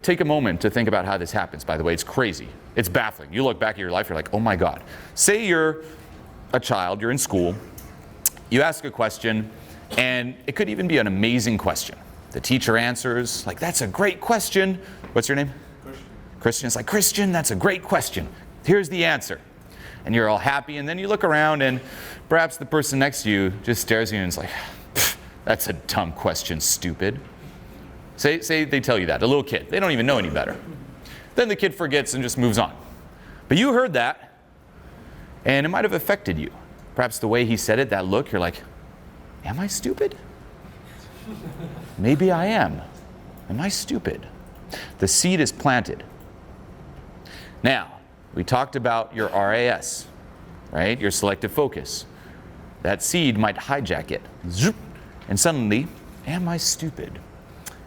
Take a moment to think about how this happens, by the way. It's crazy. It's baffling. You look back at your life, you're like, oh my God. Say you're a child, you're in school, you ask a question, and it could even be an amazing question. The teacher answers, like, that's a great question. What's your name? Christian. Christian. It's like, Christian, that's a great question. Here's the answer. And you're all happy, and then you look around, and perhaps the person next to you just stares at you and is like, that's a dumb question, stupid. Say they tell you that, a little kid. They don't even know any better. Then the kid forgets and just moves on. But you heard that, and it might have affected you. Perhaps the way he said it, that look, you're like, am I stupid? Maybe I am. Am I stupid? The seed is planted. Now, we talked about your RAS, right? Your selective focus. That seed might hijack it. And suddenly, am I stupid?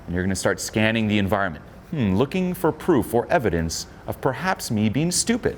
And you're going to start scanning the environment, looking for proof or evidence of perhaps me being stupid.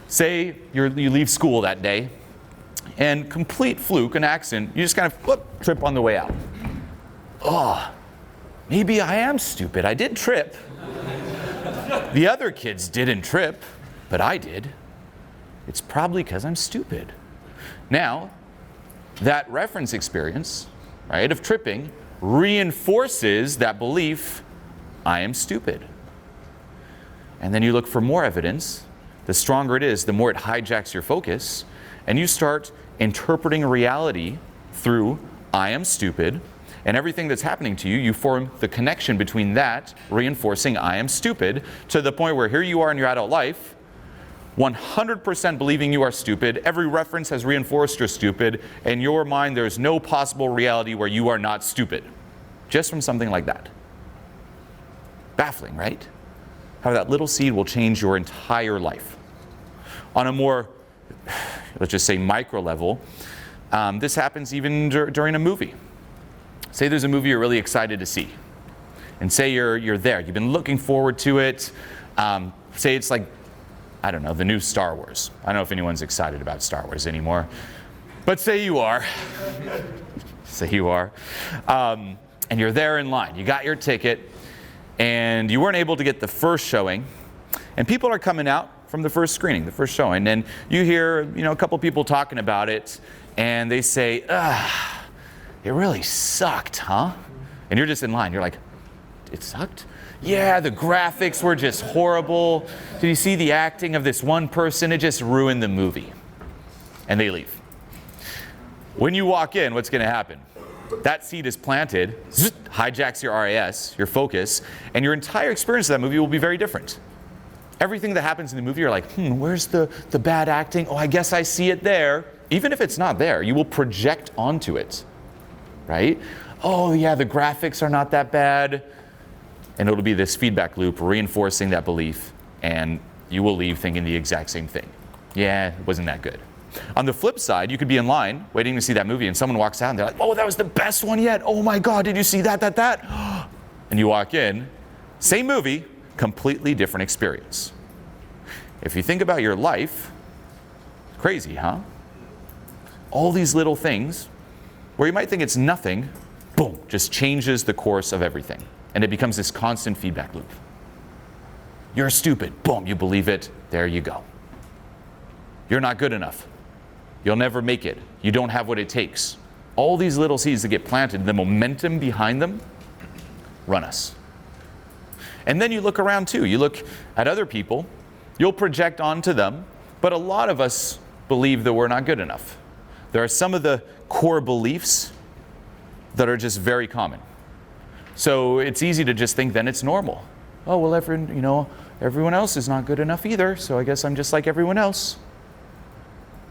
Say you leave school that day, and complete fluke, an accident, you just kind of trip on the way out. Oh, maybe I am stupid. I did trip. The other kids didn't trip, but I did. It's probably because I'm stupid. Now, that reference experience, right, of tripping reinforces that belief, I am stupid. And then you look for more evidence. The stronger it is, the more it hijacks your focus, and you start interpreting reality through I am stupid, and everything that's happening to you, you form the connection between that, reinforcing I am stupid, to the point where here you are in your adult life, 100% believing you are stupid. Every reference has reinforced you're stupid. In your mind, there's no possible reality where you are not stupid. Just from something like that. Baffling, right? How that little seed will change your entire life. On a more, let's just say, micro level, this happens even during a movie. Say there's a movie you're really excited to see. And say you're there. You've been looking forward to it. Say it's like, I don't know, the new Star Wars. I don't know if anyone's excited about Star Wars anymore. But say you are. Say you are. And you're there in line. You got your ticket. And you weren't able to get the first showing. And people are coming out from the first screening, the first showing. And you hear, a couple people talking about it. And they say, it really sucked, huh? And you're just in line. You're like, it sucked? Yeah, the graphics were just horrible. Did you see the acting of this one person? It just ruined the movie. And they leave. When you walk in, what's going to happen? That seed is planted, hijacks your RAS, your focus, and your entire experience of that movie will be very different. Everything that happens in the movie, you're like, where's the bad acting? Oh, I guess I see it there. Even if it's not there, you will project onto it, right? Oh, yeah, the graphics are not that bad. And it'll be this feedback loop reinforcing that belief, and you will leave thinking the exact same thing. Yeah, it wasn't that good. On the flip side, you could be in line waiting to see that movie, and someone walks out and they're like, oh, that was the best one yet. Oh my God, did you see that? And you walk in, same movie, completely different experience. If you think about your life, crazy, huh? All these little things where you might think it's nothing, boom, just changes the course of everything. And it becomes this constant feedback loop. You're stupid. Boom, you believe it. There you go. You're not good enough. You'll never make it. You don't have what it takes. All these little seeds that get planted, the momentum behind them, run us. And then you look around too. You look at other people. You'll project onto them. But a lot of us believe that we're not good enough. There are some of the core beliefs that are just very common. So it's easy to just think then it's normal. Oh, well, everyone else is not good enough either, so I guess I'm just like everyone else.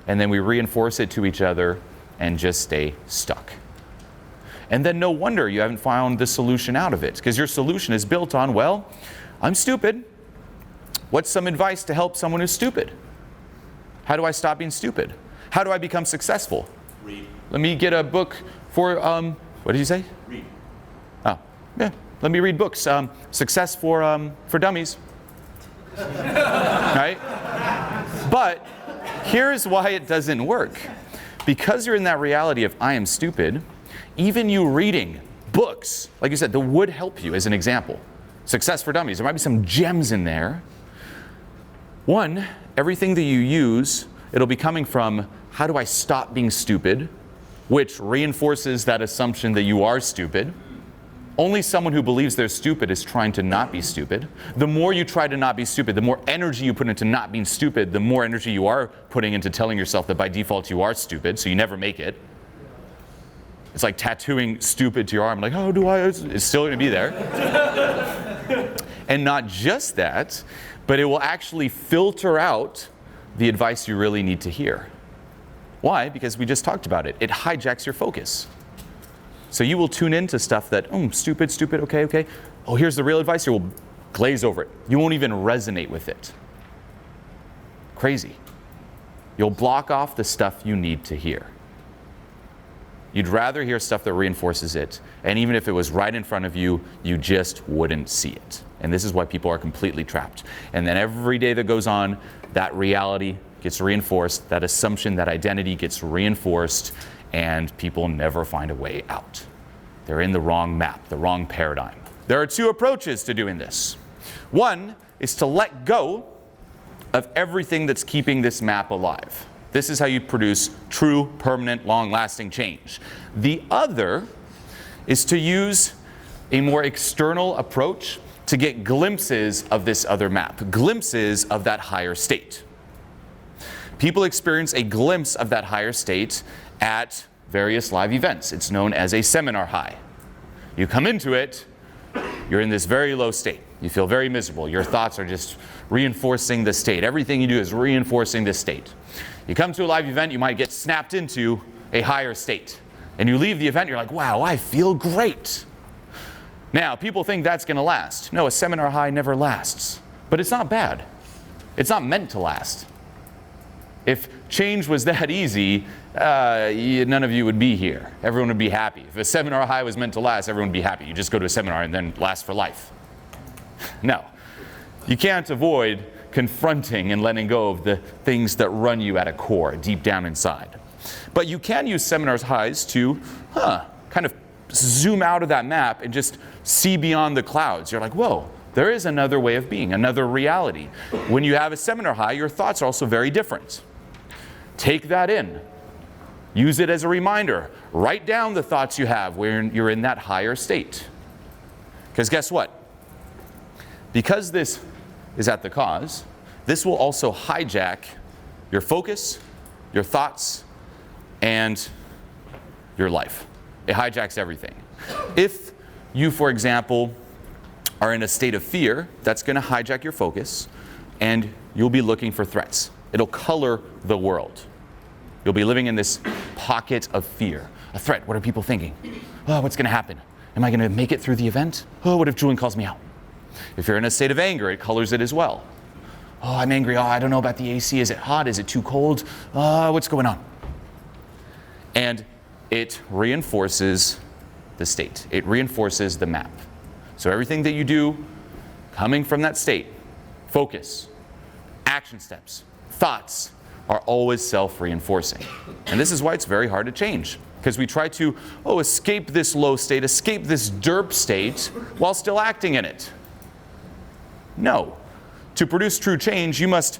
And then we reinforce it to each other and just stay stuck. And then no wonder you haven't found the solution out of it, because your solution is built on, well, I'm stupid. What's some advice to help someone who's stupid? How do I stop being stupid? How do I become successful? Read. Let me get a book for, what did you say? Read. Oh, yeah. Let me read books. Success for dummies. Right? But here's why it doesn't work. Because you're in that reality of I am stupid, even you reading books, like you said, that would help you as an example. Success for Dummies. There might be some gems in there. One, everything that you use, it'll be coming from, how do I stop being stupid? Which reinforces that assumption that you are stupid. Only someone who believes they're stupid is trying to not be stupid. The more you try to not be stupid, the more energy you put into not being stupid, the more energy you are putting into telling yourself that by default you are stupid, so you never make it. It's like tattooing stupid to your arm, like, oh, do I? It's still going to be there. And not just that, but it will actually filter out the advice you really need to hear. Why? Because we just talked about it. It hijacks your focus. So you will tune into stuff that, stupid, okay. Oh, here's the real advice. You will glaze over it. You won't even resonate with it. Crazy. You'll block off the stuff you need to hear. You'd rather hear stuff that reinforces it. And even if it was right in front of you, you just wouldn't see it. And this is why people are completely trapped. And then every day that goes on, that reality gets reinforced, that assumption, that identity gets reinforced, and people never find a way out. They're in the wrong map, the wrong paradigm. There are two approaches to doing this. One is to let go of everything that's keeping this map alive. This is how you produce true, permanent, long-lasting change. The other is to use a more external approach to get glimpses of this other map, glimpses of that higher state. People experience a glimpse of that higher state at various live events. It's known as a seminar high. You come into it, you're in this very low state. You feel very miserable. Your thoughts are just reinforcing the state. Everything you do is reinforcing this state. You come to a live event, you might get snapped into a higher state. And you leave the event, you're like, wow, I feel great. Now, people think that's going to last. No, a seminar high never lasts. But it's not bad. It's not meant to last. If change was that easy, none of you would be here. Everyone would be happy. If a seminar high was meant to last, everyone would be happy. You just go to a seminar and then last for life. No. You can't avoid confronting and letting go of the things that run you at a core, deep down inside. But you can use seminars highs to kind of zoom out of that map and just see beyond the clouds. You're like, whoa, there is another way of being, another reality. When you have a seminar high, your thoughts are also very different. Take that in. Use it as a reminder. Write down the thoughts you have when you're in that higher state. Because guess what? Because this is at the cause, this will also hijack your focus, your thoughts, and your life. It hijacks everything. If you, for example, are in a state of fear, that's going to hijack your focus, and you'll be looking for threats. It'll color the world. You'll be living in this pocket of fear. A threat. What are people thinking? Oh, what's going to happen? Am I going to make it through the event? Oh, what if Julien calls me out? If you're in a state of anger, it colors it as well. Oh, I'm angry. Oh, I don't know about the AC. Is it hot? Is it too cold? What's going on? And it reinforces the state. It reinforces the map. So everything that you do coming from that state, focus, action steps, thoughts, are always self-reinforcing. And this is why it's very hard to change. Because we try to, escape this low state, escape this derp state, while still acting in it. No. To produce true change, you must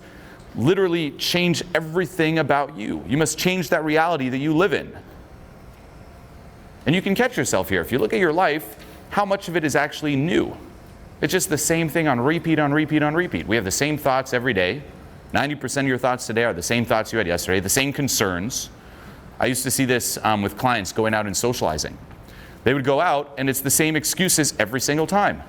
literally change everything about you. You must change that reality that you live in. And you can catch yourself here. If you look at your life, how much of it is actually new? It's just the same thing on repeat, on repeat, on repeat. We have the same thoughts every day. 90% of your thoughts today are the same thoughts you had yesterday, the same concerns. I used to see this with clients going out and socializing. They would go out and it's the same excuses every single time.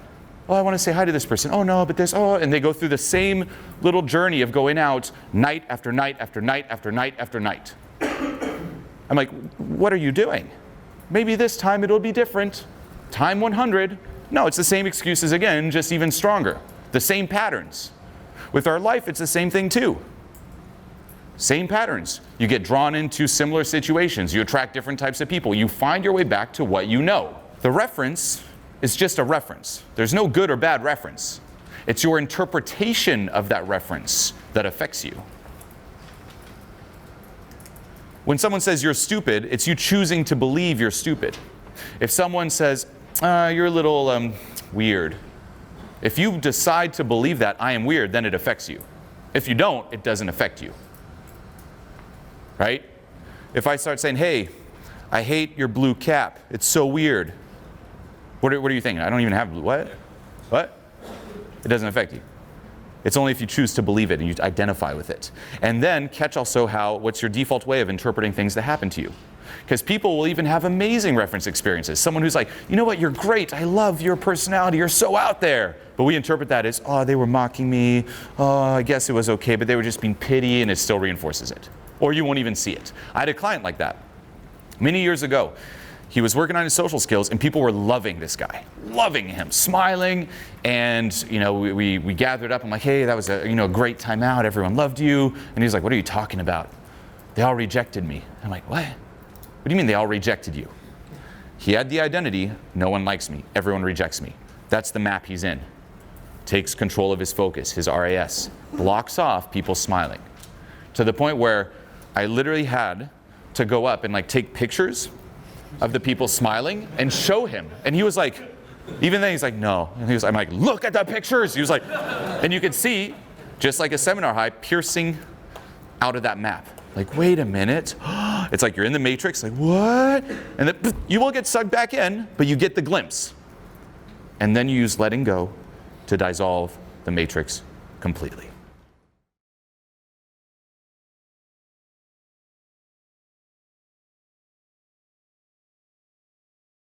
Oh, I want to say hi to this person. Oh no, but this, and they go through the same little journey of going out night after night after night after night after night. I'm like, what are you doing? Maybe this time it'll be different. Time 100. No, it's the same excuses again, just even stronger. The same patterns. With our life, it's the same thing too. Same patterns. You get drawn into similar situations. You attract different types of people. You find your way back to what you know. The reference is just a reference. There's no good or bad reference. It's your interpretation of that reference that affects you. When someone says you're stupid, it's you choosing to believe you're stupid. If someone says, you're a little weird, If you decide to believe that I am weird, then it affects you. If you don't, it doesn't affect you. Right? If I start saying, hey, I hate your blue cap. It's so weird. What are you thinking? I don't even have blue. What? What? It doesn't affect you. It's only if you choose to believe it and you identify with it. And then catch also what's your default way of interpreting things that happen to you. Because people will even have amazing reference experiences. Someone who's like, you know what, you're great. I love your personality. You're so out there. But we interpret that as, oh, they were mocking me. Oh, I guess it was okay, but they were just being petty, and it still reinforces it. Or you won't even see it. I had a client like that many years ago. He was working on his social skills, and people were loving this guy, loving him, smiling. And we gathered up. I'm like, hey, that was a great time out. Everyone loved you. And he's like, what are you talking about? They all rejected me. I'm like, what? What do you mean they all rejected you? He had the identity, no one likes me, everyone rejects me. That's the map he's in. Takes control of his focus, his RAS. Blocks off people smiling. To the point where I literally had to go up and take pictures of the people smiling and show him. And he was like, even then he's like, no. And I'm like, look at the pictures. He was like, and you could see, just like a seminar high, piercing out of that map. Like, wait a minute. It's like you're in the matrix, like, what? And then you will get sucked back in, but you get the glimpse. And then you use letting go to dissolve the matrix completely.